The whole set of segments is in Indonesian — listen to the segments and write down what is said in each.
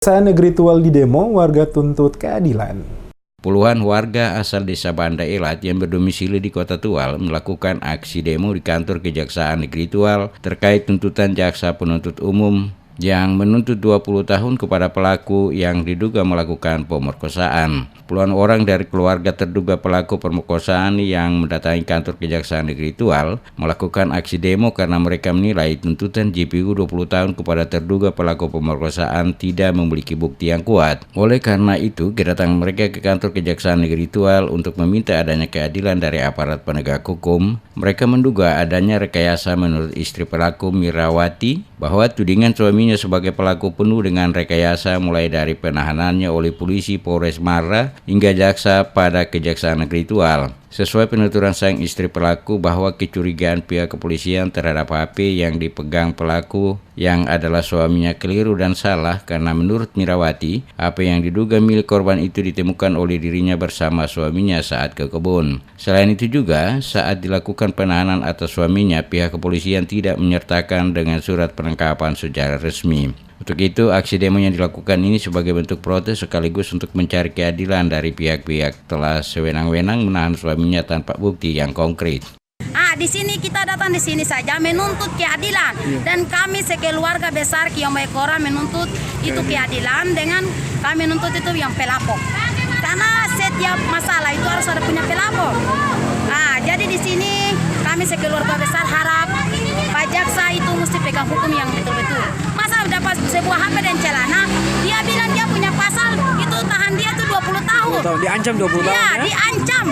Kejaksaan Negeri Tual di demo, warga tuntut keadilan. Puluhan warga asal desa Banda Elat yang berdomisili di Kota Tual melakukan aksi demo di kantor Kejaksaan Negeri Tual terkait tuntutan jaksa penuntut umum yang menuntut 20 tahun kepada pelaku yang diduga melakukan pemerkosaan. Puluhan orang dari keluarga terduga pelaku pemerkosaan yang mendatangi kantor Kejaksaan Negeri Tual melakukan aksi demo karena mereka menilai tuntutan JPU 20 tahun kepada terduga pelaku pemerkosaan tidak memiliki bukti yang kuat. Oleh karena itu, kedatangan mereka ke kantor Kejaksaan Negeri Tual untuk meminta adanya keadilan dari aparat penegak hukum. Mereka menduga adanya rekayasa menurut istri pelaku Mirawati bahwa tudingan suaminya sebagai pelaku penuh dengan rekayasa mulai dari penahanannya oleh polisi Polres Mara hingga jaksa pada Kejaksaan Negeri Tual. Sesuai penuturan sang istri pelaku bahwa kecurigaan pihak kepolisian terhadap HP yang dipegang pelaku yang adalah suaminya keliru dan salah karena menurut Mirawati, HP yang diduga milik korban itu ditemukan oleh dirinya bersama suaminya saat ke kebun. Selain itu juga, saat dilakukan penahanan atas suaminya, pihak kepolisian tidak menyertakan dengan surat penangkapan secara resmi. Untuk itu, aksi demo yang dilakukan ini sebagai bentuk protes sekaligus untuk mencari keadilan dari pihak-pihak telah sewenang-wenang menahan suaminya tanpa bukti yang konkret. Di sini kita datang di sini saja menuntut keadilan dan kami sekeluarga besar Kiyomaekora menuntut itu keadilan dengan kami menuntut itu yang pelapor. Karena setiap masalah itu harus ada punya pelapor. Jadi di sini kami sekeluarga besar harap Pak Jaksa itu mesti pegang hukum yang betul-betul. Masa dapat sebuah HP dan celana, dia bilang dia punya pasal, itu tahan dia tuh 20 tahun. Diancam 20 tahun ya? Diancam.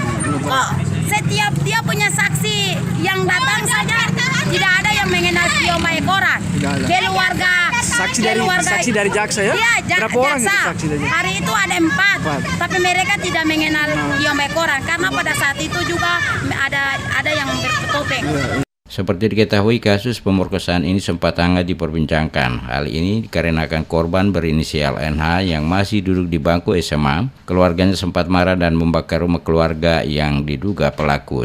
Kok setiap dia punya saksi yang datang saja, tidak ada yang mengenal Kiyomaekora. Keluarga saksi dari jaksa ya? Iya, berapa orang itu saksi dari jaksa? Hari itu ada 4, tapi mereka tidak mengenal Kiyomaekora karena pada saat itu juga ada yang bertopeng. Seperti diketahui, kasus pemerkosaan ini sempat hangat diperbincangkan. Hal ini dikarenakan korban berinisial NH yang masih duduk di bangku SMA. Keluarganya sempat marah dan membakar rumah keluarga yang diduga pelaku.